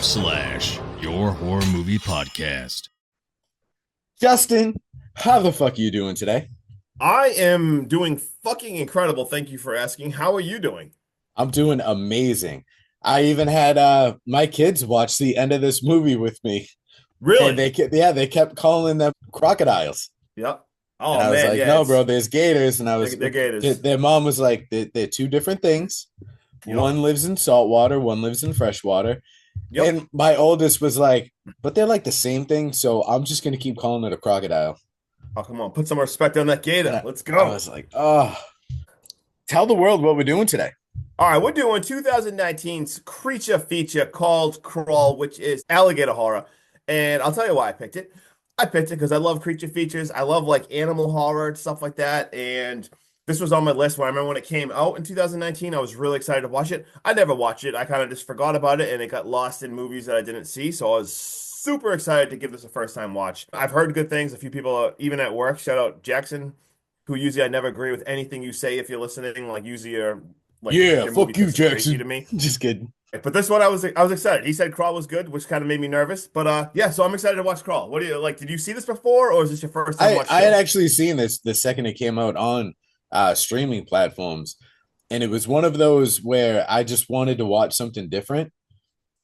your horror movie podcast. Justin, how the fuck are you doing today? I am doing fucking incredible. Thank you for asking. How are you doing? I'm doing amazing. I even had my kids watch the end of this movie with me, and Really? they kept calling them crocodiles, Yep. and Oh I was man, like, yeah, no, bro, there's gators, and they're gators. their mom was like, they're two different things. Yep. One lives in salt water, one lives in fresh water, Yep. and my oldest was like, but they're like the same thing, so I'm just gonna keep calling it a crocodile. Oh, come on, put some respect on that And gator. I, Let's I go. was like, oh, tell the world what we're doing today. All right, we're doing 2019's creature feature called Crawl, which is alligator horror. And I'll tell you why I picked it. I picked it because I love creature features. I love like animal horror and stuff like that. And this was on my list when I remember when it came out in 2019. I was really excited to watch it. I never watched it. I kind of just forgot about it and it got lost in movies that I didn't see. So I was super excited to give this a first time watch. I've heard good things. A few people, even at work, shout out Jackson, who usually I never agree with anything you say if you're listening. Like usually you're like Yeah, your movie fuck you, crazy to Jackson. me. Just kidding. But this one I was excited. He said Crawl was good, which kind of made me nervous. But yeah, so I'm excited to watch Crawl. What do you like? Did you see this before, or is this your first time watching I had it? actually seen this the second it came out on streaming platforms, and it was one of those where I just wanted to watch something different,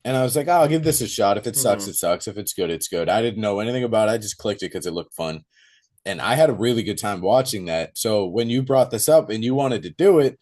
and I was like, oh, I'll give this a shot. If it sucks, Hmm. it sucks. If it's good, it's good. I didn't know anything about it. I just clicked it because it looked fun, and I had a really good time watching that. So when you brought this up and you wanted to do it,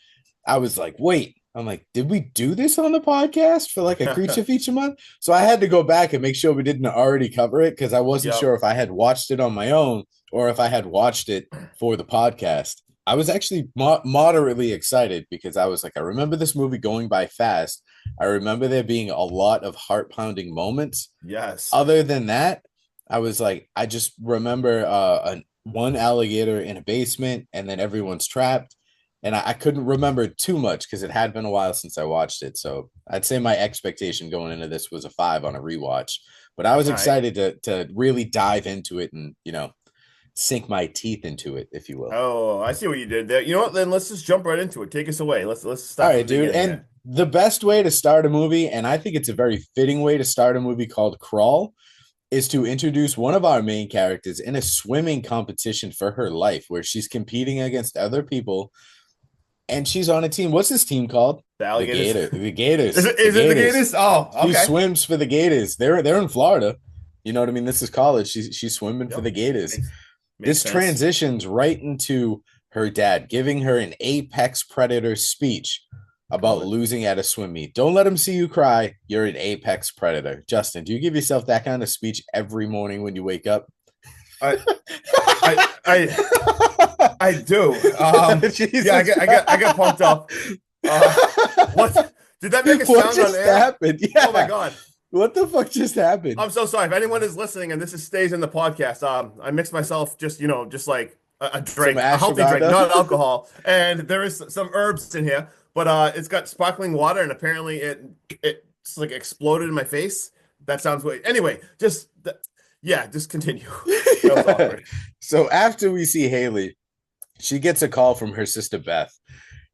I was like, wait. I'm like, did we do this on the podcast for like a creature feature month? So I had to go back and make sure we didn't already cover it because I wasn't Yep. sure if I had watched it on my own or if I had watched it for the podcast. I was actually moderately excited because I was like, I remember this movie going by fast. I remember there being a lot of heart pounding moments. Yes. Other than that, I was like, I just remember one alligator in a basement and then everyone's trapped. And I couldn't remember too much because it had been a while since I watched it. So I'd say my expectation going into this was a 5 on a rewatch. But I was All right. excited to really dive into it and, sink my teeth into it, if you will. Oh, I see what you did there. You know what? Then let's just jump right into it. Take us away. Let's All start from right, the dude. beginning And here. the best way to start a movie, and I think it's a very fitting way to start a movie called Crawl, is to introduce one of our main characters in a swimming competition for her life where she's competing against other people and she's on a team. What's this team called? The The alligators. Gator. The Gators. Is it The is it the Gators. gators? Oh, She okay. swims for the Gators. They're in Florida. You know what I mean? This is college. She's swimming for Yep. the Gators. Makes This sense. transitions right into her dad giving her an apex predator speech about Good. losing at a swim meet. Don't let him see you cry. You're an apex predator. Justin, do you give yourself that kind of speech every morning when you wake up? I I I I do. Yeah, Jesus. I got pumped up. What did that make a What sound on just air? happened? Yeah. Oh my God. What the fuck just happened? I'm so sorry. If anyone is listening and stays in the podcast, I mixed myself just like a Some drink, a healthy drink, ashwagandha? not alcohol. And there is some herbs in here, but it's got sparkling water and apparently it's like exploded in my face. That sounds weird. Anyway, yeah, just continue. That was awkward. So after we see Haley, she gets a call from her sister Beth,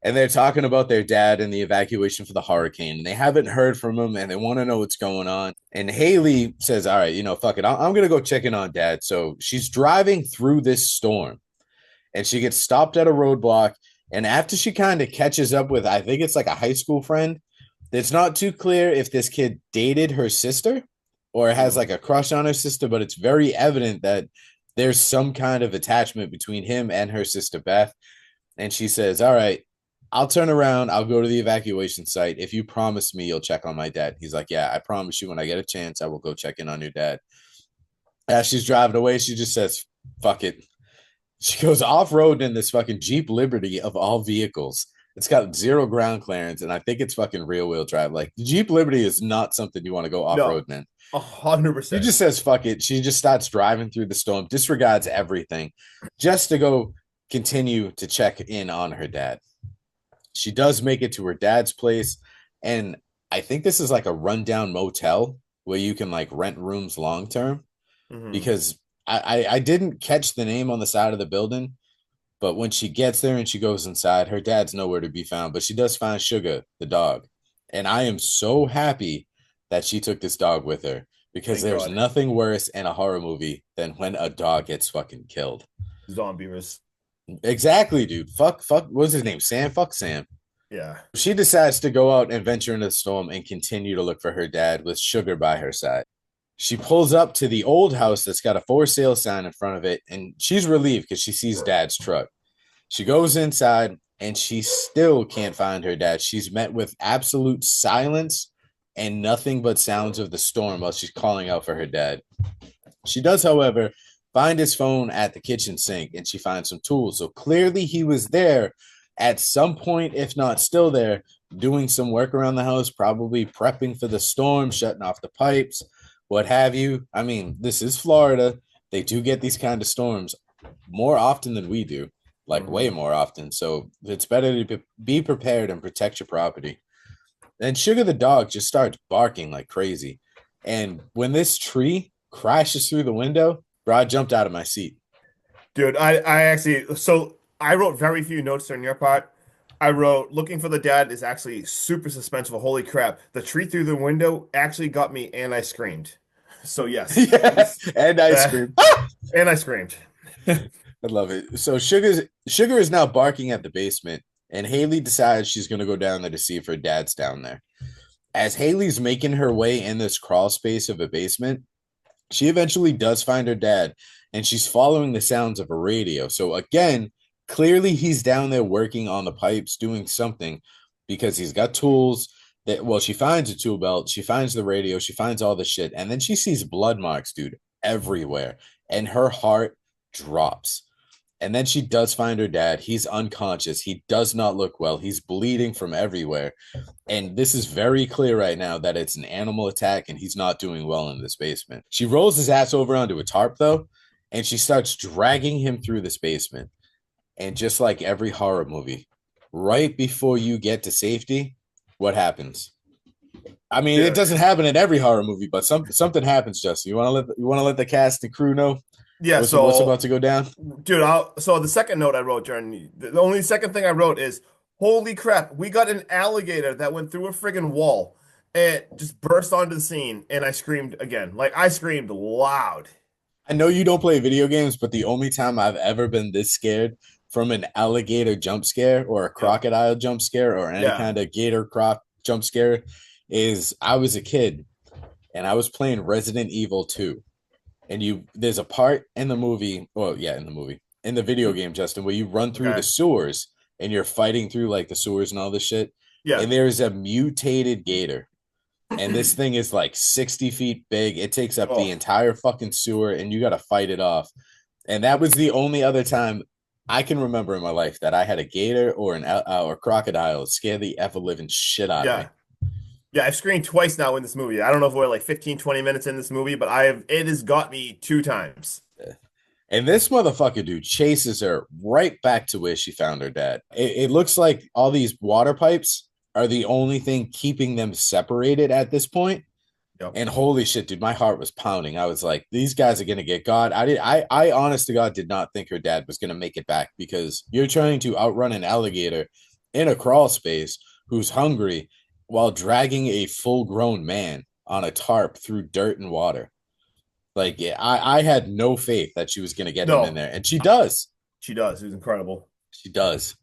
and they're talking about their dad and the evacuation for the hurricane. And they haven't heard from him, and they want to know what's going on. And Haley says, "All right, fuck it. I'm gonna go check in on dad." So she's driving through this storm, and she gets stopped at a roadblock. And after she kind of catches up with, I think it's like a high school friend, it's not too clear if this kid dated her sister or has like a crush on her sister, but it's very evident that there's some kind of attachment between him and her sister Beth. And she says, all right, I'll turn around. I'll go to the evacuation site. If you promise me you'll check on my dad. He's like, yeah, I promise you when I get a chance, I will go check in on your dad. As she's driving away, she just says, fuck it. She goes off road in this fucking Jeep Liberty of all vehicles. It's got zero ground clearance, and I think it's fucking rear wheel drive. Like the Jeep Liberty is not something you want to go off No, road in. hundred She percent. just says fuck it. She just starts driving through the storm, disregards everything, just to go continue to check in on her dad. She does make it to her dad's place, and I think this is like a rundown motel where you can like rent rooms long term Hmm. because I didn't catch the name on the side of the building, but when she gets there and she goes inside, her dad's nowhere to be found. But she does find Sugar, the dog. And I am so happy that she took this dog with her because Thank there's God. nothing worse in a horror movie than when a dog gets fucking killed. Zombies. Exactly, dude. Fuck. What's his name? Sam? Fuck Sam. Yeah. She decides to go out and venture into the storm and continue to look for her dad with Sugar by her side. She pulls up to the old house that's got a for sale sign in front of it, and she's relieved because she sees dad's truck. She goes inside and she still can't find her dad. She's met with absolute silence and nothing but sounds of the storm while she's calling out for her dad. She does, however, find his phone at the kitchen sink and she finds some tools. So clearly he was there at some point, if not still there, doing some work around the house, probably prepping for the storm, shutting off the pipes, what have you. I mean, this is Florida. They do get these kind of storms more often than we do, like way more often. So it's better to be prepared and protect your property. Then Sugar the dog just starts barking like crazy. And when this tree crashes through the window, bro, I jumped out of my seat. Dude, I actually, so I wrote very few notes on your part. I wrote, looking for the dad is actually super suspenseful. Holy crap. The tree through the window actually got me and I screamed. So, yes. Yeah, and ice cream. And I screamed. I love it. So Sugar is now barking at the basement, and Haley decides she's gonna go down there to see if her dad's down there. As Haley's making her way in this crawl space of a basement, she eventually does find her dad, and she's following the sounds of a radio. So again, clearly he's down there working on the pipes, doing something because he's got tools. That well, she finds a tool belt, she finds the radio, she finds all the shit, and then she sees blood marks, dude, everywhere, and her heart drops. And then she does find her dad. He's unconscious. He does not look well. He's bleeding from everywhere. And this is very clear right now that it's an animal attack and he's not doing well in this basement. She rolls his ass over onto a tarp, though, and she starts dragging him through this basement. And just like every horror movie, right before you get to safety, what happens? I mean, it doesn't happen in every horror movie, but something happens, Justin. You want to let the cast and crew know what's about to go down? Dude, so the second note I wrote during the only second thing I wrote is, holy crap, we got an alligator that went through a friggin' wall and just burst onto the scene, and I screamed again. Like, I screamed loud. I know you don't play video games, but the only time I've ever been this scared from an alligator jump scare or a crocodile jump scare or any kind of gator croc jump scare is I was a kid and I was playing Resident Evil 2. And there's a part in the movie, in the video game, Justin, where you run through the sewers and you're fighting through like the sewers and all this shit. Yeah. And there's a mutated gator. And this thing is like 60 feet big. It takes up the entire fucking sewer and you got to fight it off. And that was the only other time I can remember in my life that I had a gator or or crocodile scare the ever living shit out of me. Yeah, I've screamed twice now in this movie. I don't know if we're like 15, 20 minutes in this movie, but it has got me 2 times. And this motherfucker dude chases her right back to where she found her dad. It looks like all these water pipes are the only thing keeping them separated at this point. Yep. And holy shit, dude, my heart was pounding. I was like, these guys are gonna get God. I honest to God did not think her dad was gonna make it back because you're trying to outrun an alligator in a crawl space who's hungry while dragging a full-grown man on a tarp through dirt and water. Like, I had no faith that she was gonna get him in there, and she does. She does. It was incredible. She does.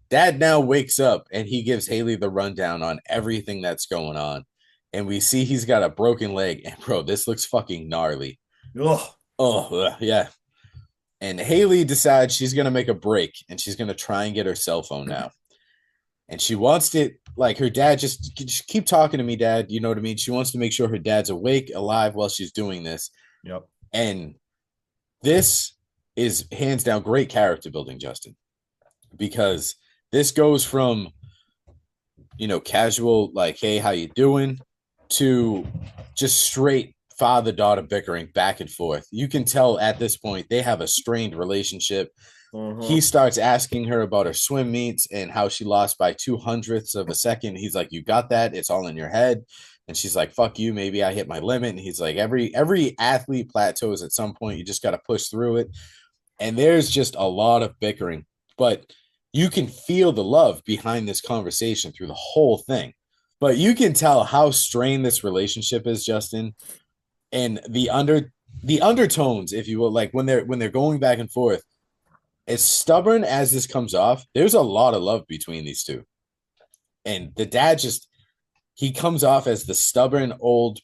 Dad now wakes up and he gives Haley the rundown on everything that's going on. And we see he's got a broken leg. And bro, this looks fucking gnarly. Yeah. And Haley decides she's going to make a break and she's going to try and get her cell phone now. And she wants to, like, her dad, just keep talking to me, Dad. You know what I mean? She wants to make sure her dad's awake, alive while she's doing this. Yep. And this is hands down great character building, Justin, because this goes from, casual, like, hey, how you doing, to just straight father-daughter bickering back and forth. You can tell at this point they have a strained relationship. He starts asking her about her swim meets and how she lost by 0.02 of a second. He's like, you got that? It's all in your head. And she's like, fuck you. Maybe I hit my limit. And he's like, every athlete plateaus at some point. You just got to push through it. And there's just a lot of bickering. But you can feel the love behind this conversation through the whole thing. But you can tell how strained this relationship is, Justin, and the undertones, if you will, like when they're going back and forth. As stubborn as this comes off, there's a lot of love between these two. And the dad he comes off as the stubborn old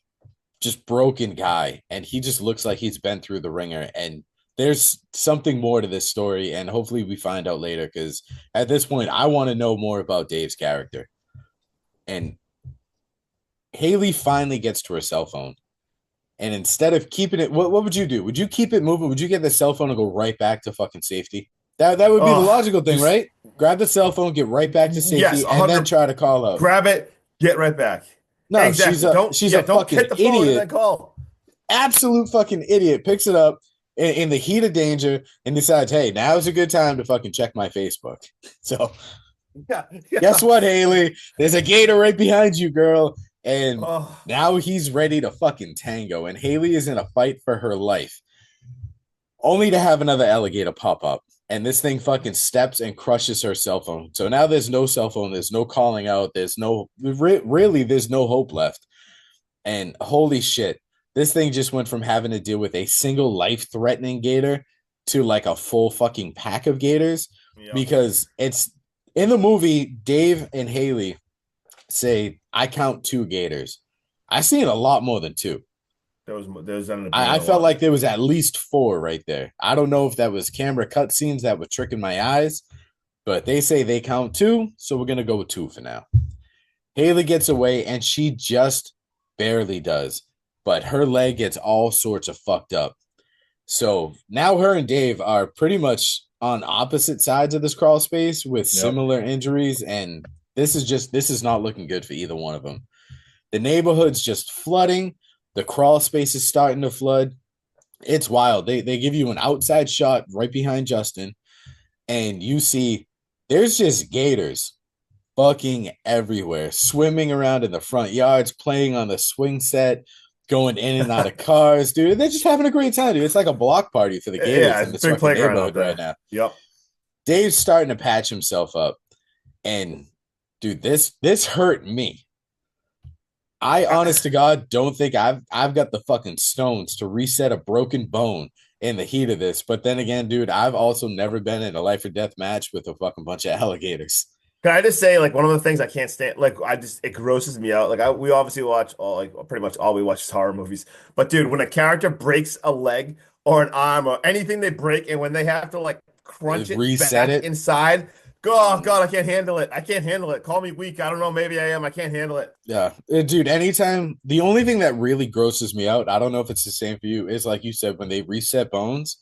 just broken guy, and he just looks like he's been through the ringer. And there's something more to this story, and hopefully we find out later, because at this point I want to know more about Dave's character. And Haley finally gets to her cell phone, and instead of keeping it, what would you do? Would you keep it moving? Would you get the cell phone and go right back to fucking safety? That would be the logical thing, right? Grab the cell phone, get right back to safety, and then try to call out. Grab it, get right back. No, exactly. she's a fucking hit the phone idiot. And then call. Absolute fucking idiot. Picks it up in the heat of danger and decides, hey, now's a good time to fucking check my Facebook. So, guess what, Haley? There's a gator right behind you, girl. And now he's ready to fucking tango. And Haley is in a fight for her life, only to have another alligator pop up. And this thing fucking steps and crushes her cell phone. So now there's no cell phone. There's no calling out. There's no hope left. And holy shit, this thing just went from having to deal with a single life-threatening gator to like a full fucking pack of gators. Yep. Because it's in the movie, Dave and Haley say, I count 2 gators. I seen a lot more than 2. I felt like there was at least 4 right there. I don't know if that was camera cutscenes that were tricking my eyes, but they say they count 2, so we're going to go with 2 for now. Haley gets away, and she just barely does, but her leg gets all sorts of fucked up. So now her and Dave are pretty much on opposite sides of this crawl space with similar injuries, and this is not looking good for either one of them. The neighborhood's just flooding. The crawl space is starting to flood. It's wild. They give you an outside shot right behind Justin, and you see there's just gators fucking everywhere, swimming around in the front yards, playing on the swing set, going in and out of cars, dude. They're just having a great time, dude. It's like a block party for the gators in this fucking neighborhood right now. Yep. Dave's starting to patch himself up, and dude, this hurt me. I, honest to God, don't think I've got the fucking stones to reset a broken bone in the heat of this. But then again, dude, I've also never been in a life or death match with a fucking bunch of alligators. Can I just say, like, one of the things I can't stand, like, it grosses me out. Like, we obviously watch pretty much all we watch is horror movies. But dude, when a character breaks a leg or an arm or anything they break, and when they have to like crunch it reset back inside. Oh, God, I can't handle it. I can't handle it. Call me weak. I don't know. Maybe I am. I can't handle it. Yeah. Dude, anytime, the only thing that really grosses me out, I don't know if it's the same for you, is like you said, when they reset bones,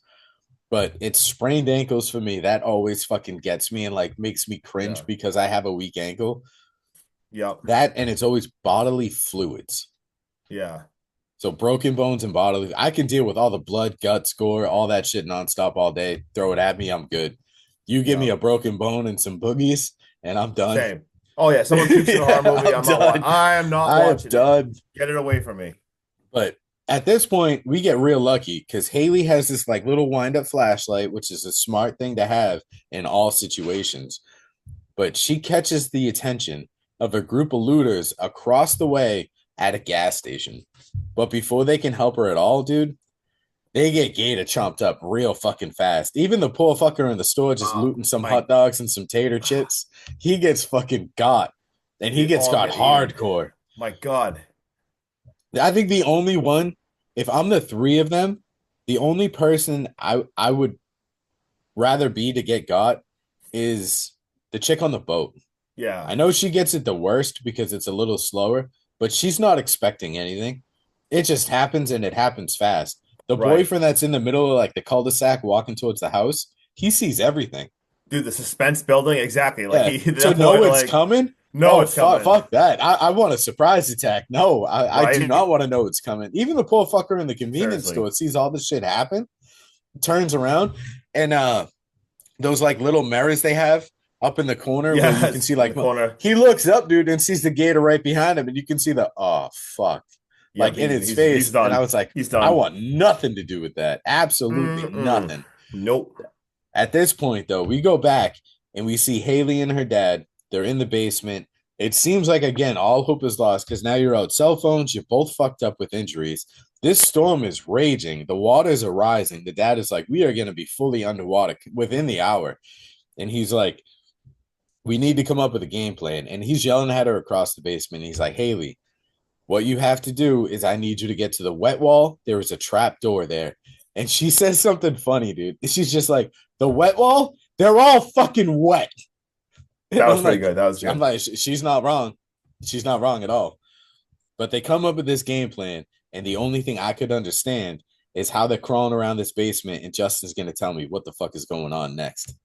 but it's sprained ankles for me. That always fucking gets me and like makes me cringe because I have a weak ankle. Yeah. That, and it's always bodily fluids. Yeah. So broken bones and bodily, I can deal with all the blood, guts, gore, all that shit nonstop all day. Throw it at me, I'm good. You give me a broken bone and some boogies, and I'm done. Same. Oh, yeah. Someone keeps in a horror movie. I am not watching done. Get it away from me. But at this point, we get real lucky because Haley has this like little wind-up flashlight, which is a smart thing to have in all situations. But she catches the attention of a group of looters across the way at a gas station. But before they can help her at all, dude, they get gator chomped up real fucking fast. Even the poor fucker in the store just looting some hot dogs and some tater chips, he gets fucking got. And he gets got hardcore. My God. I think the only one, if I'm the 3 of them, the only person I would rather be to get got is the chick on the boat. Yeah. I know she gets it the worst because it's a little slower, but she's not expecting anything. It just happens, and it happens fast. The boyfriend that's in the middle of like the cul-de-sac walking towards the house, he sees everything. Dude, the suspense building, exactly. Like to know it's coming? No, it's coming. Fuck that. I want a surprise attack. No, I do not want to know it's coming. Even the poor fucker in the convenience store sees all this shit happen, turns around, and those like little mirrors they have up in the corner where you can see like he looks up, dude, and sees the gator right behind him, and you can see the fuck. Like in his face, and I was like, I want nothing to do with that. Absolutely nothing. Nope. At this point, though, we go back and we see Haley and her dad. They're in the basement. It seems like again, all hope is lost because now you're out cell phones, you're both fucked up with injuries. This storm is raging, the waters are rising. The dad is like, we are gonna be fully underwater within the hour. And he's like, we need to come up with a game plan. And he's yelling at her across the basement. He's like, Haley, what you have to do is I need you to get to the wet wall. There is a trap door there. And she says something funny, dude. She's just like, the wet wall? They're all fucking wet. And That was pretty good. That was I'm good. like, she's not wrong. She's not wrong at all. But they come up with this game plan, and the only thing I could understand is how they're crawling around this basement, and Justin's gonna tell me what the fuck is going on next.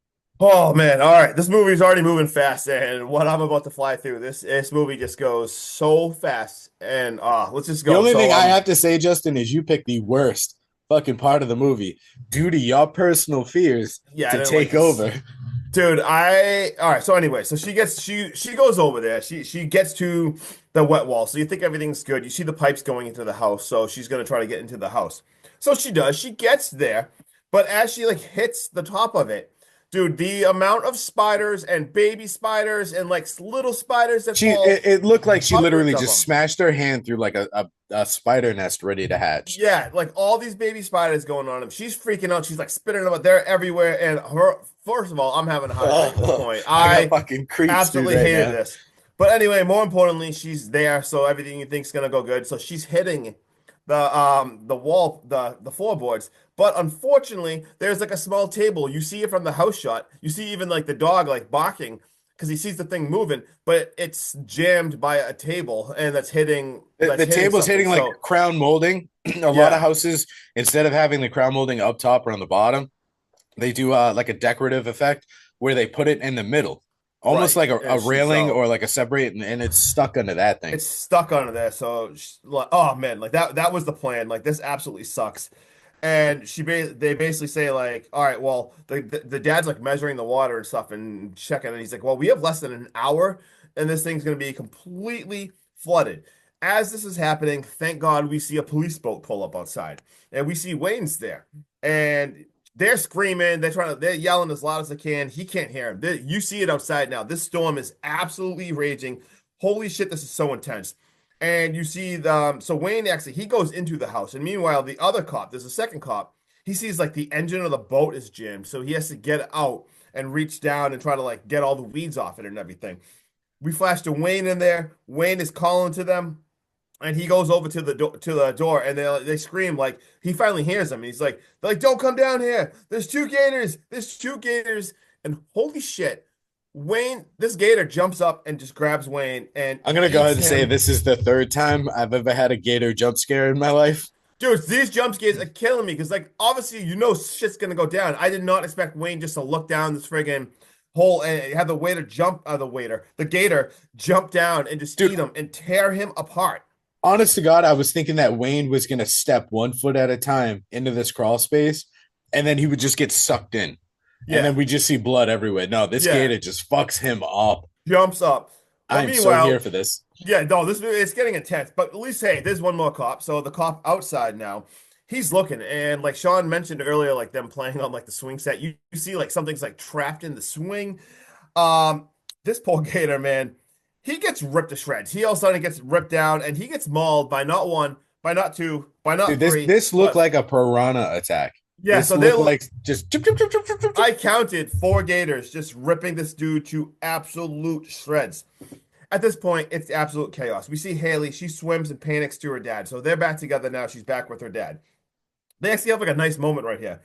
Oh man, all right. This movie's already moving fast, and what I'm about to fly through, this movie just goes so fast. And let's just The go. only So thing I have to say, Justin, is you picked the worst fucking part of the movie due to your personal fears yeah, I to didn't like take this. over. Dude, all right, so anyway, so she goes over there. She gets to the wet wall. So you think everything's good. You see the pipes going into the house, so she's gonna try to get into the house. So she does. She gets there, but as she like hits the top of it, dude, the amount of spiders and baby spiders and like little spiders that She fall, it looked like she hundreds literally of just them. smashed her hand through like a spider nest ready to hatch. Yeah, like all these baby spiders going on him. She's freaking out. She's like spitting them out. They're everywhere. And her, first of all, I'm having a heart attack at this point. I got I fucking creeps, dude, absolutely right hated now. this. But anyway, more importantly, she's there, so everything you think's gonna go good. So she's hitting the wall, the floorboards. But unfortunately, there's like a small table. You see it from the house shot. You see even like the dog like barking because he sees the thing moving, but it's jammed by a table and The that's hitting table's something. hitting like So crown molding. A lot of yeah, houses, instead of having the crown molding up top or on the bottom, they do like a decorative effect where they put it in the middle, almost right. like a And railing or like a separate, and it's stuck under that thing. it's stuck under there. So like, oh man, like that was the plan. Like this absolutely sucks. And they basically say like, all right, well, the dad's like measuring the water and stuff and checking, and he's like, well, we have less than an hour, and this thing's gonna be completely flooded. As this is happening, thank God we see a police boat pull up outside, and we see Wayne's there, and they're screaming, they're yelling as loud as they can. He can't hear him. You see it outside now. This storm is absolutely raging. Holy shit, this is so intense. And you see so Wayne actually he goes into the house, and meanwhile the other cop, there's a second cop, he sees like the engine of the boat is jammed, so he has to get out and reach down and try to like get all the weeds off it and everything. We flash to Wayne in there. Wayne is calling to them, and he goes over to the door, and they scream like he finally hears them. And he's like, they're like, don't come down here. There's two gators. There's two gators. And holy shit, Wayne, this gator jumps up and just grabs Wayne and I'm gonna go ahead eats and say him. this is the third time I've ever had a gator jump scare in my life. Dude, these jump scares are killing me because, like, obviously, shit's gonna go down. I did not expect Wayne just to look down this friggin' hole and have the gator jump down and just Dude, eat him and tear him apart. honest to God, I was thinking that Wayne was gonna step 1 foot at a time into this crawl space, and then he would just get sucked in, and then Yeah, we just see blood everywhere. No, this yeah, gator just fucks him up. jumps up. I But am so here meanwhile, for this. yeah, no, this it's getting intense. But at least, hey, there's one more cop. So the cop outside now, he's looking, and like Sean mentioned earlier, like them playing on like the swing set, you see like something's like trapped in the swing. Um, this poor gator, man, he gets ripped to shreds. He all of a sudden gets ripped down, and he gets mauled by not one, by not two, by Dude, not this three, this looked but like a piranha attack. yeah. This So they looked like just chip, chip, chip, chip, chip, chip, chip. I counted four gators just ripping this dude to absolute shreds. At this point, it's absolute chaos. We see Haley, she swims and panics to her dad. So they're back together now. She's back with her dad. They actually have like a nice moment right here.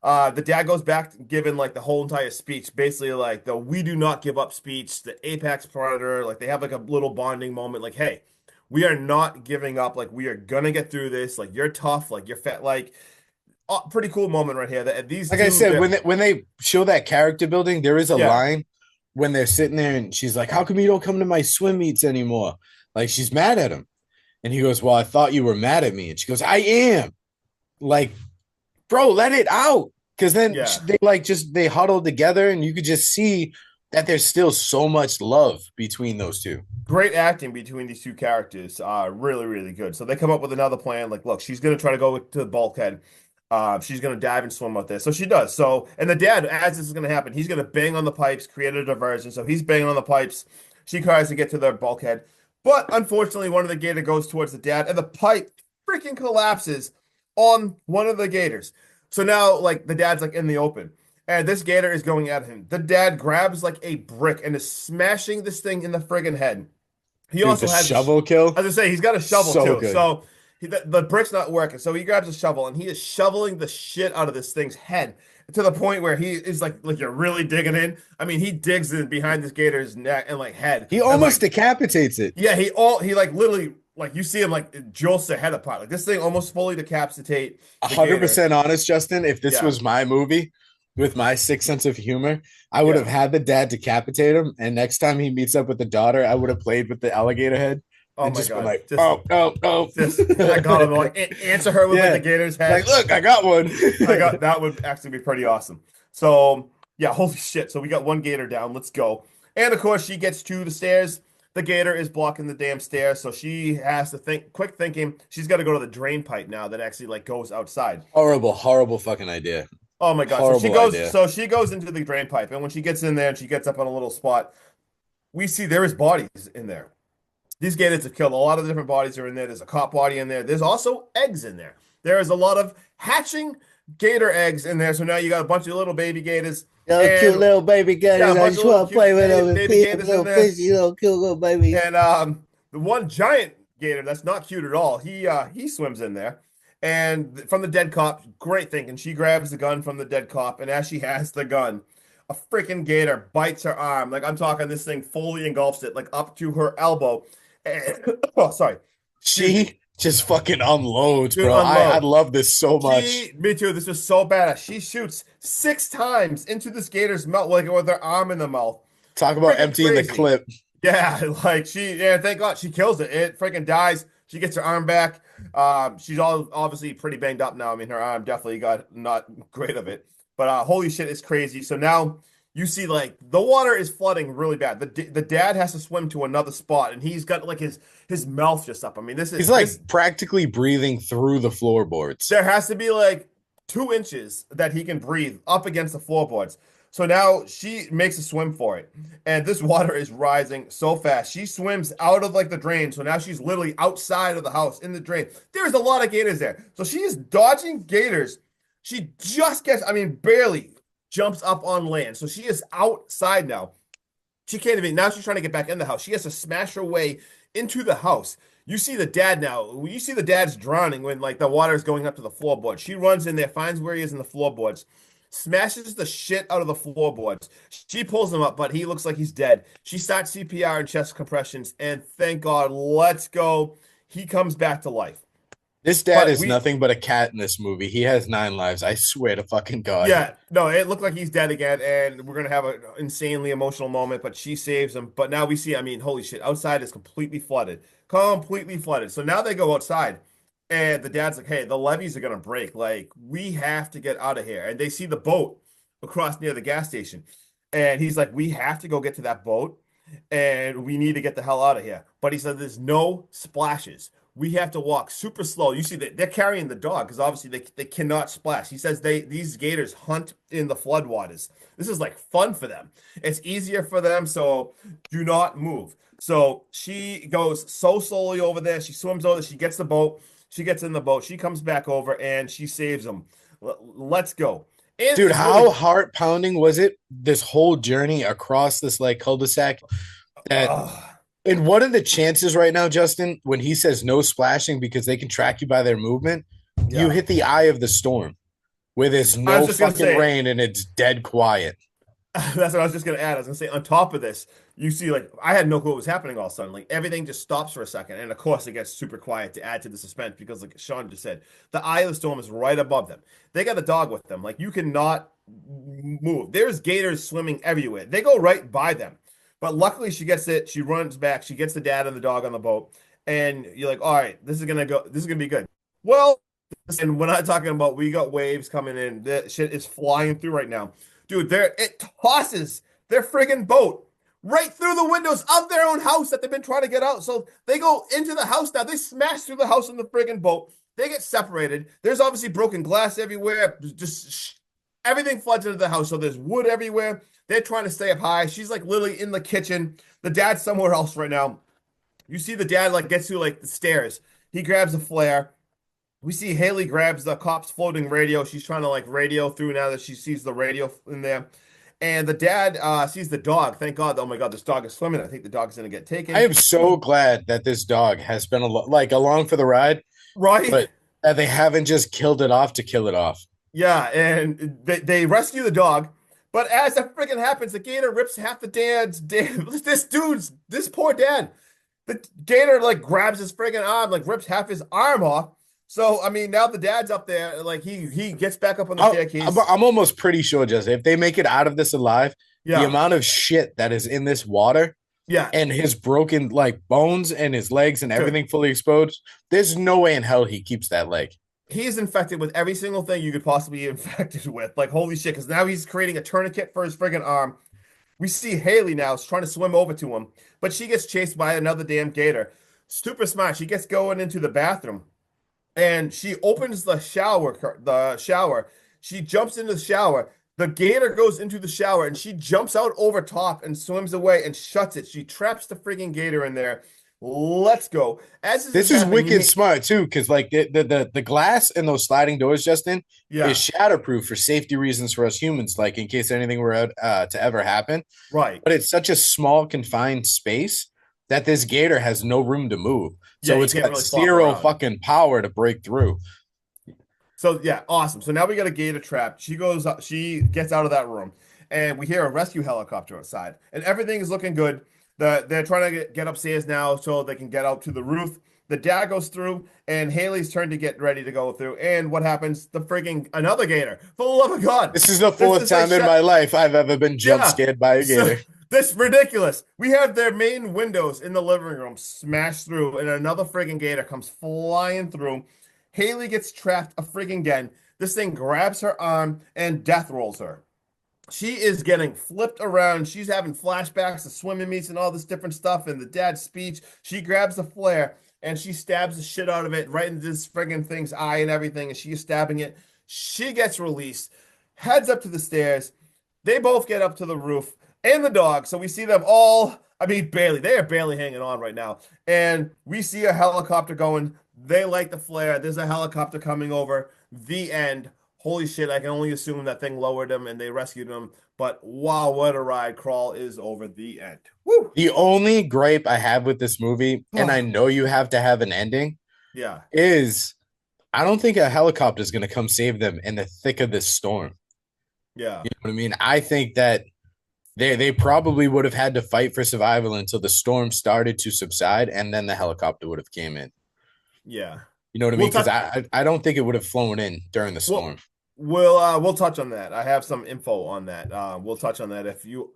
The dad goes back giving like the whole entire speech, basically like the "we do not give up" speech, the apex predator. Like they have like a little bonding moment. Like, hey, we are not giving up. Like we are gonna get through this. Like you're tough. Like you're fat. Like pretty cool moment right here. That these Like I two, said, when they show that character building, there is a yeah, line when they're sitting there and she's like, "How come you don't come to my swim meets anymore?" Like she's mad at him, and he goes, "Well, I thought you were mad at me," and she goes, "I am." Like, bro, let it out. Because then yeah. they like just they huddle together, and you could just see that there's still so much love between those two. Great acting between these two characters. Really, really good. So they come up with another plan. Like, look, she's gonna try to go to the bulkhead. She's gonna dive and swim out there. So she does. So, and the dad, as this is gonna happen, he's gonna bang on the pipes, create a diversion. So he's banging on the pipes. She tries to get to the bulkhead, but unfortunately, one of the gator goes towards the dad, and the pipe freaking collapses on one of the gators. So now, like, the dad's like in the open, and this gator is going at him. The dad grabs like a brick and is smashing this thing in the friggin' head. He Dude, also the has shovel kill. as I say, he's got a shovel So too. good. So the brick's not working. So he grabs a shovel and he is shoveling the shit out of this thing's head to the point where he is like you're really digging in. I mean, he digs in behind this gator's neck and like head. He And almost like, decapitates it. yeah, he like literally like you see him like jolts the head apart. Like this thing almost fully decapitate the gator. 100% honest, Justin. If this Yeah. was my movie with my sick sense of humor, I would Yeah. have had the dad decapitate him. And next time he meets up with the daughter, I would have played with the alligator head. Oh And my just been God. like, Just- oh. I got him like answer her with like Yeah. the gator's head. Like, look, I got one. That would actually be pretty awesome. So yeah, holy shit. So we got one gator down. Let's go. And of course, she gets to the stairs. The gator is blocking the damn stairs, so she has to think quick thinking. She's got to go to the drain pipe now that actually like goes outside. Horrible fucking idea. Oh my God. Horrible So she goes idea. so she goes into the drain pipe, and when she gets in there and she gets up on a little spot, we see there is bodies in there. These gators have killed a lot of different bodies are in there. There's a cop body in there. There's also eggs in there. There is a lot of hatching gator eggs in there. So now you got a bunch of little baby gators. Little cute And- little baby gators. Yeah, a I bunch just of want to little play cute with them. baby And gators in little there. fishy, little cute little baby. And the one giant gator that's not cute at all, he swims in there. And from the dead cop, great thinking. She grabs the gun from the dead cop, and as she has the gun, a freaking gator bites her arm. Like I'm talking, this thing fully engulfs it, like up to her elbow. And, oh, sorry. She just fucking unloads, Dude, bro. I unload. love this so much. Me too. This was so badass. She shoots 6 times into this gator's mouth, like with her arm in the mouth. Talk about freaking emptying the crazy. clip. Yeah, like thank God she kills it. It freaking dies. She gets her arm back. She's obviously pretty banged up now. I mean, her arm definitely got not great of it. But holy shit, it's crazy. So now you see like the water is flooding really bad. The dad has to swim to another spot, and he's got like his mouth just up. I mean, He's like practically breathing through the floorboards. there has to be like 2 inches that he can breathe up against the floorboards. So now she makes a swim for it, and this water is rising so fast. She swims out of like the drain, so now she's literally outside of the house in the drain. There's a lot of gators there, so she is dodging gators. She just gets, I mean, barely jumps up on land, so she is outside now. She can't even, now she's trying to get back in the house. She has to smash her way into the house. You see the dad now. You see the dad's drowning when like the water is going up to the floorboards. She runs in there, finds where he is in the floorboards, smashes the shit out of the floorboards. She pulls him up, but he looks like he's dead. She starts CPR and chest compressions, and thank God, let's go. He comes back to life. This dad But is we- nothing but a cat in this movie. He has 9 lives. I swear to fucking God. Yeah, no, it looked like he's dead again, and we're gonna have an insanely emotional moment, but she saves him. But now we see, I mean, holy shit, outside is completely flooded. Completely flooded. So now they go outside, and the dad's like, hey, the levees are gonna break. Like, we have to get out of here. And they see the boat across near the gas station. And he's like, we have to go get to that boat, and we need to get the hell out of here. But he said there's no splashes. We have to walk super slow. You see that they're carrying the dog because obviously they cannot splash. He says these gators hunt in the floodwaters. This is like fun for them. It's easier for them, so do not move. So she goes so slowly over there. She swims over. She gets the boat. She gets in the boat. She comes back over and she saves them. Let's go. And Dude, it's how really- heart pounding was it this whole journey across this like cul-de-sac? That Ugh. and what are the chances right now, Justin, when he says no splashing because they can track you by their movement? Yeah. You hit the eye of the storm where there's I no was just gonna fucking say- rain and it's dead quiet. That's what I was just gonna add. I was gonna say on top of this, you see, like I had no clue what was happening all of a sudden. Like everything just stops for a second, and of course it gets super quiet to add to the suspense because, like Sean just said, the eye of the storm is right above them. They got a dog with them. Like you cannot move. There's gators swimming everywhere. They go right by them. But luckily she gets it. She runs back. She gets the dad and the dog on the boat, and you're like, all right, this is gonna go. This is gonna be good. Well, and we're not talking about we got waves coming in. The shit is flying through right now. Dude, it tosses their friggin' boat right through the windows of their own house that they've been trying to get out. So they go into the house now. They smash through the house in the friggin' boat. They get separated. There's obviously broken glass everywhere. Just Everything floods into the house, so there's wood everywhere. They're trying to stay up high. She's like literally in the kitchen. The dad's somewhere else right now. You see the dad like gets to like the stairs. He grabs a flare. We see Haley grabs the cop's floating radio. She's trying to like radio through now that she sees the radio in there. And the dad sees the dog. Thank God. Oh my God, this dog is swimming. I think the dog's going to get taken. I am so glad that this dog has been along for the ride, Right? but that they haven't just killed it off to kill it off. Yeah, and they rescue the dog. But as that freaking happens, the gator rips half the dad's this poor dad. The gator like grabs his freaking arm, like rips half his arm off. So I mean, now the dad's up there, like he gets back up on the staircase. I'm almost pretty sure, Jesse, if they make it out of this alive, Yeah, the amount of shit that is in this water yeah, and his broken like bones and his legs and everything fully exposed, there's no way in hell he keeps that leg. he's infected with every single thing you could possibly be infected with. Like holy shit, because now he's creating a tourniquet for his freaking arm. We see Haley now is trying to swim over to him, but she gets chased by another damn gator. Super smart. She gets going into the bathroom. And she opens the shower. She jumps into the shower. The gator goes into the shower and she jumps out over top and swims away and shuts it. She traps the freaking gator in there. Let's go. As This is wicked smart too, because like the glass and those sliding doors, Justin, yeah, is shatterproof for safety reasons for us humans, like in case anything were to ever happen. right. But it's such a small confined space that this gator has no room to move. So Yeah, it's you can't got really flop zero around. fucking power to break through. So yeah, awesome. So now we got a gator trapped. She goes up, she gets out of that room, and we hear a rescue helicopter outside, and everything is looking good. They're trying to get upstairs now so they can get out to the roof. The dad goes through, and Haley's turn to get ready to go through. And what happens? The freaking another gator. For the love of God! This is the fourth is like time in my life I've ever been jump scared by a gator. This is ridiculous. We have their main windows in the living room smashed through, and another friggin' gator comes flying through. Haley gets trapped again. This thing grabs her arm and death rolls her. She is getting flipped around. She's having flashbacks to swimming meets and all this different stuff and the dad's speech. She grabs the flare and she stabs the shit out of it right into this friggin' thing's eye and everything, and she's stabbing it. She gets released, heads up to the stairs. They both get up to the roof and the dog. So we see them all, I mean, barely. They are barely hanging on right now. And we see a helicopter going. They light the flare. There's a helicopter coming over. The end. Holy shit, I can only assume that thing lowered him and they rescued him. But wow, what a ride. Crawl is over. The end. Woo! The only gripe I have with this movie, and I know you have to have an ending, Yeah. is I don't think a helicopter is going to come save them in the thick of this storm. Yeah. You know what I mean? I think that they probably would have had to fight for survival until the storm started to subside, and then the helicopter would have came in. Yeah. You know what I We'll mean? Because I don't think it would have flown in during the storm. We'll touch on that. I have some info on that. We'll touch on that if you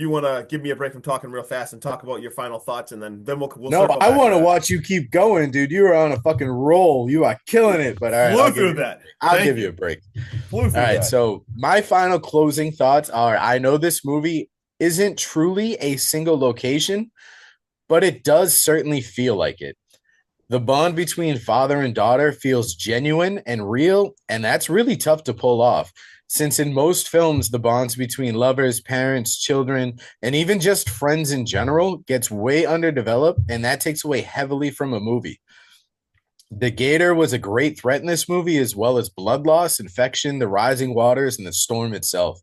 want to give me a break from talking real fast and talk about your final thoughts, and then we'll no, circle I back want to that. watch you keep going, dude. You are on a fucking roll. You are killing it. But all right, Flew through that. I'll give you a break. Flew through All right, that. so my final closing thoughts are: I know this movie isn't truly a single location, but it does certainly feel like it. The bond between father and daughter feels genuine and real, and that's really tough to pull off, since in most films, the bonds between lovers, parents, children, and even just friends in general gets way underdeveloped, and that takes away heavily from a movie. The gator was a great threat in this movie, as well as blood loss, infection, the rising waters, and the storm itself.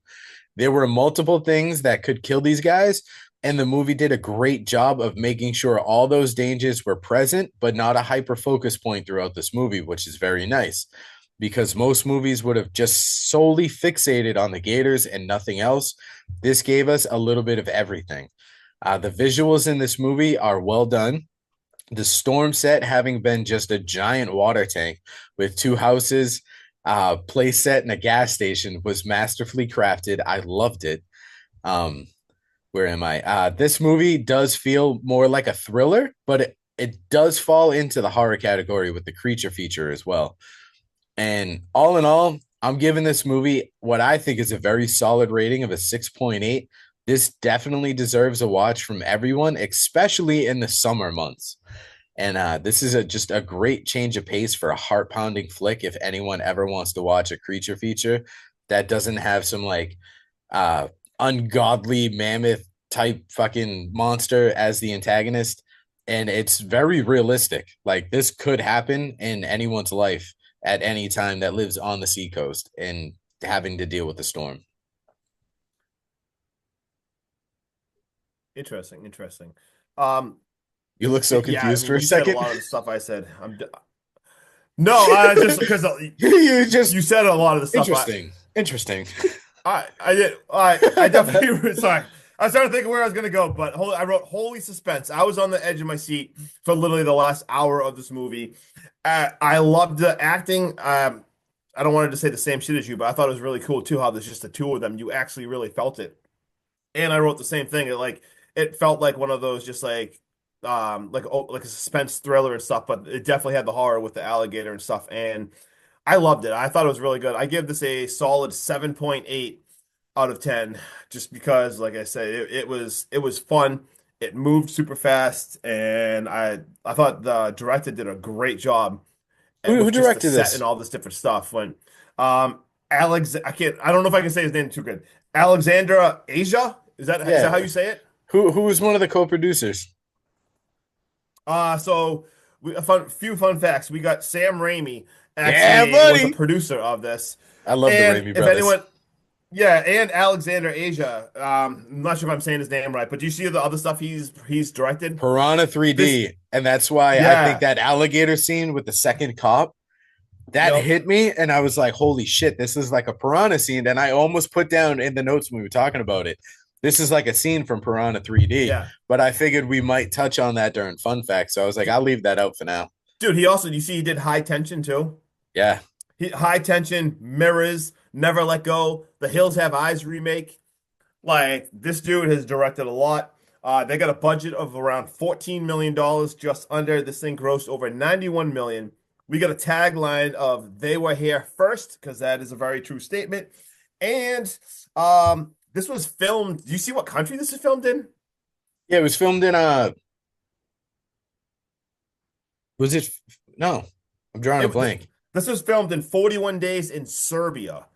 There were multiple things that could kill these guys, and the movie did a great job of making sure all those dangers were present, but not a hyper focus point throughout this movie, which is very nice, because most movies would have just solely fixated on the gators and nothing else. This gave us a little bit of everything. The visuals in this movie are well done. The storm set having been just a giant water tank with two houses, place set, and a gas station was masterfully crafted. I loved it. Where am I? This movie does feel more like a thriller, but it does fall into the horror category with the creature feature as well. And all in all, I'm giving this movie what I think is a very solid rating of a 6.8. This definitely deserves a watch from everyone, especially in the summer months. And this is just a great change of pace for a heart-pounding flick if anyone ever wants to watch a creature feature. that doesn't have some like uh ungodly mammoth type fucking monster as the antagonist. And it's very realistic. Like this could happen in anyone's life at any time that lives on the seacoast and having to deal with the storm. Interesting. Um, You look so yeah, I confused for mean, a you said a second. lot of the stuff I said. No, I just because You just you said a lot of the stuff interesting. I did. I definitely sorry. I started thinking where I was gonna go, but I wrote holy suspense. I was on the edge of my seat for literally the last hour of this movie. I loved the acting. I don't want to say the same shit as you, but I thought it was really cool too how there's just the two of them. You actually really felt it. And I wrote the same thing. It felt like one of those just like a suspense thriller and stuff, but it definitely had the horror with the alligator and stuff. And I loved it. I thought it was really good. I give this a solid 7.8 out of 10 just because like I said it was fun. It moved super fast and I thought the director did a great job Who with just the directed set this? and all this different stuff when I don't know if I can say his name too good. Alexandra Asia? Is that how Yeah. you say it? Who was one of the co-producers? So few fun facts. We got Sam Raimi Yeah, actually was a buddy. producer of this. I love the And Raimi if brothers. anyone, yeah, and Alexander Asia. I'm not sure if I'm saying his name right, but do you see the other stuff he's directed? Piranha This, 3D. And that's why I think yeah, that alligator scene with the second cop that yep, hit me. And I was like, holy shit, this is like a piranha scene. And I almost put down in the notes when we were talking about it. This is like a scene from Piranha 3D. yeah, But I figured we might touch on that during fun facts. So I was like, I'll leave that out for now. dude. He also, you see, he did High Tension too. Yeah. High Tension, Mirrors, Never Let Go, The Hills Have Eyes remake. Like this dude has directed a lot. They got a budget of around $14 million, just under. This thing grossed over 91 million. We got a tagline of "They were here first" because that is a very true statement. And this was filmed. Do you see what country this is filmed in? Yeah, it was filmed in was it no, I'm drawing a It, th- blank. this was filmed in 41 days in Serbia.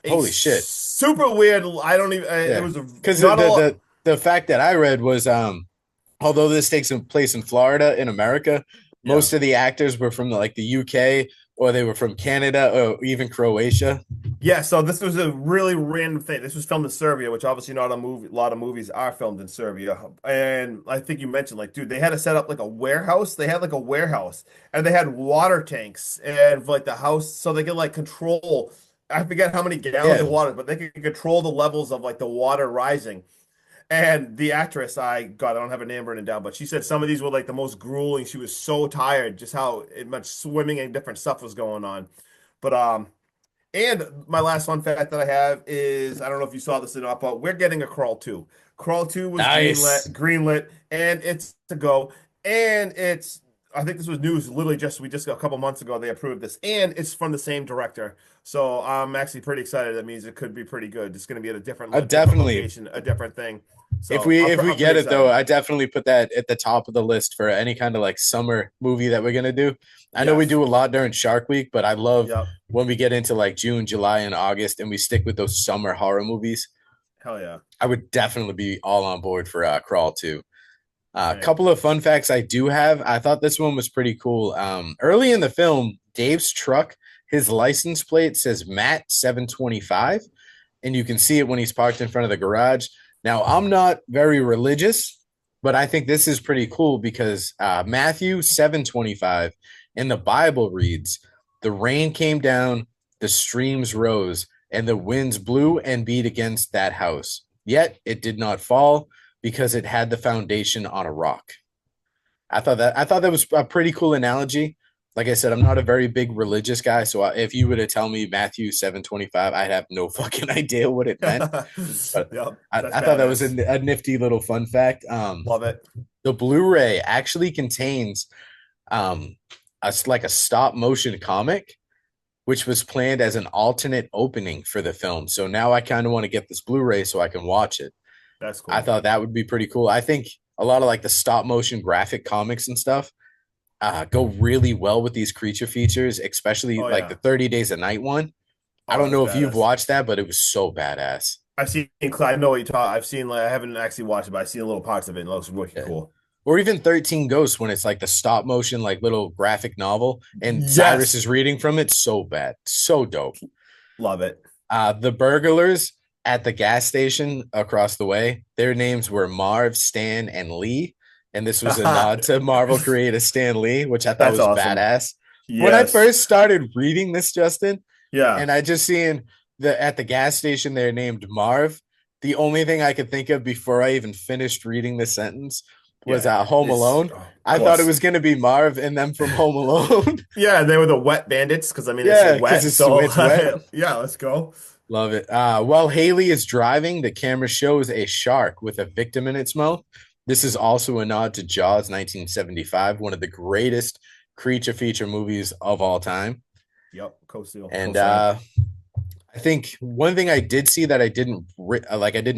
A Holy shit. super weird. I don't even. It Yeah. was Because not a lot. the fact that I read was although this takes place in Florida in America, Yeah. most of the actors were from like the UK or they were from Canada or even Croatia. Yeah, so this was a really random thing. This was filmed in Serbia, which obviously not a movie. A lot of movies are filmed in Serbia, and I think you mentioned like, dude, they had to set up like a warehouse. They had like a warehouse, and they had water tanks and like the house, so they could like control. I forget how many gallons Yeah. of water, but they could control the levels of like the water rising. And the actress, I don't have her name written down, but she said some of these were like the most grueling. She was so tired, just how much swimming and different stuff was going on. But and my last fun fact that I have is I don't know if you saw this or not, but we're getting a Crawl 2. Crawl 2 was Nice. greenlit, and it's to go. And it's I think this was news literally we just a couple months ago they approved this, and it's from the same director. So I'm actually pretty excited. That means it could be pretty good. It's going to be at a I different definitely location, a different thing. if So we I'm pretty get it though, excited. I definitely put that at the top of the list for any kind of like summer movie that we're gonna do. I know we Yes. do a lot during Shark Week, but I love Yep. when we get into like June, July, and August and we stick with those summer horror movies. Hell yeah. I would definitely be all on board for Crawl 2. A Right. couple of fun facts I do have. I thought this one was pretty cool. Early in the film, Dave's truck, his license plate says Matt 725, and you can see it when he's parked in front of the garage. Now, I'm not very religious, but I think this is pretty cool because Matthew 725 in the Bible reads, "The rain came down, the streams rose, and the winds blew and beat against that house. Yet it did not fall because it had the foundation on a rock." I thought that was a pretty cool analogy. Like I said, I'm not a very big religious guy, so if you were to tell me Matthew 725, I'd have no fucking idea what it meant. But Yep. That's I thought that was badass. a nifty little fun fact. Love it. The Blu-ray actually contains like a stop motion comic, which was planned as an alternate opening for the film. So now I kind of want to get this Blu-ray so I can watch it. That's I cool. thought that would be pretty cool. I think a lot of like the stop motion graphic comics and stuff go really well with these creature features, especially Oh like the yeah. 30 Days a Night one. I don't that's know if you've badass. watched that, but it was so badass. I've seen. I know what you talk. I've seen. Like, I haven't actually watched it, but I've seen little parts of it. And it looks wicked Yeah. cool. Or even 13 Ghosts when it's like the stop motion, like little graphic novel, and Yes. Cyrus is reading from it. So bad. So dope. Love it. The burglars at the gas station across the way, their names were Marv, Stan, and Lee. And this was a nod to Marvel creator Stan Lee, which I thought That's was awesome. badass. Yes. When I first started reading this, Justin, Yeah. and I just seen at the gas station they're named Marv, the only thing I could think of before I even finished reading the sentence was Home Alone. I thought it was going to be Marv and them from Home Alone. Yeah, they were the wet bandits because I mean Yeah, it's wet. 'cause it's So wet. yeah, let's go. Love it. While Haley is driving, the camera shows a shark with a victim in its mouth. This is also a nod to Jaws 1975, one of the greatest creature feature movies of all time. Yep, co-seal. And I think one thing I did see that I didn't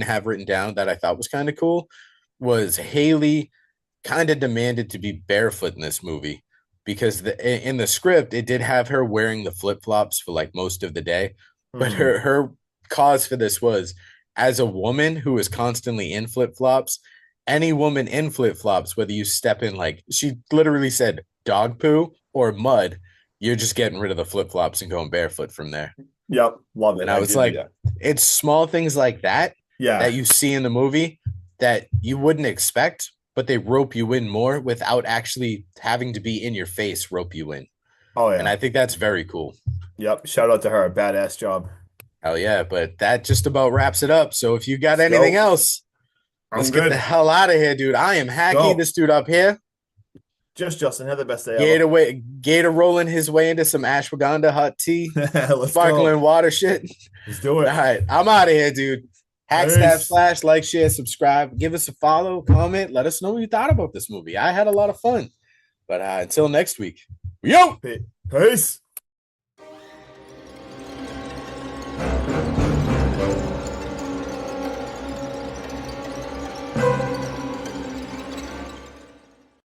have written down that I thought was kind of cool was Haley kind of demanded to be barefoot in this movie because in the script it did have her wearing the flip-flops for like most of the day, but her cause for this was, as a woman who is constantly in flip-flops, any woman in flip-flops, whether you step in, like she literally said, dog poo or mud, you're just getting rid of the flip-flops and going barefoot from there. Yep, love it. And I was like, it's small things like that that you see in the movie that you wouldn't expect, but they rope you in more without actually having to be in your face, rope you in. Oh, yeah. And I think that's very cool. Yep. Shout out to her. Badass job. Hell yeah. But that just about wraps it up. So if you got anything else, let's get the hell out of here, dude. I am Hacky, this dude up here. Just Justin, have the best day ever. Gator rolling his way into some ashwagandha hot tea, sparkling water shit. Let's do it. All right. I'm out of here, dude. #slash, like, share, subscribe. Give us a follow, comment. Let us know what you thought about this movie. I had a lot of fun. But until next week, yo! Peace.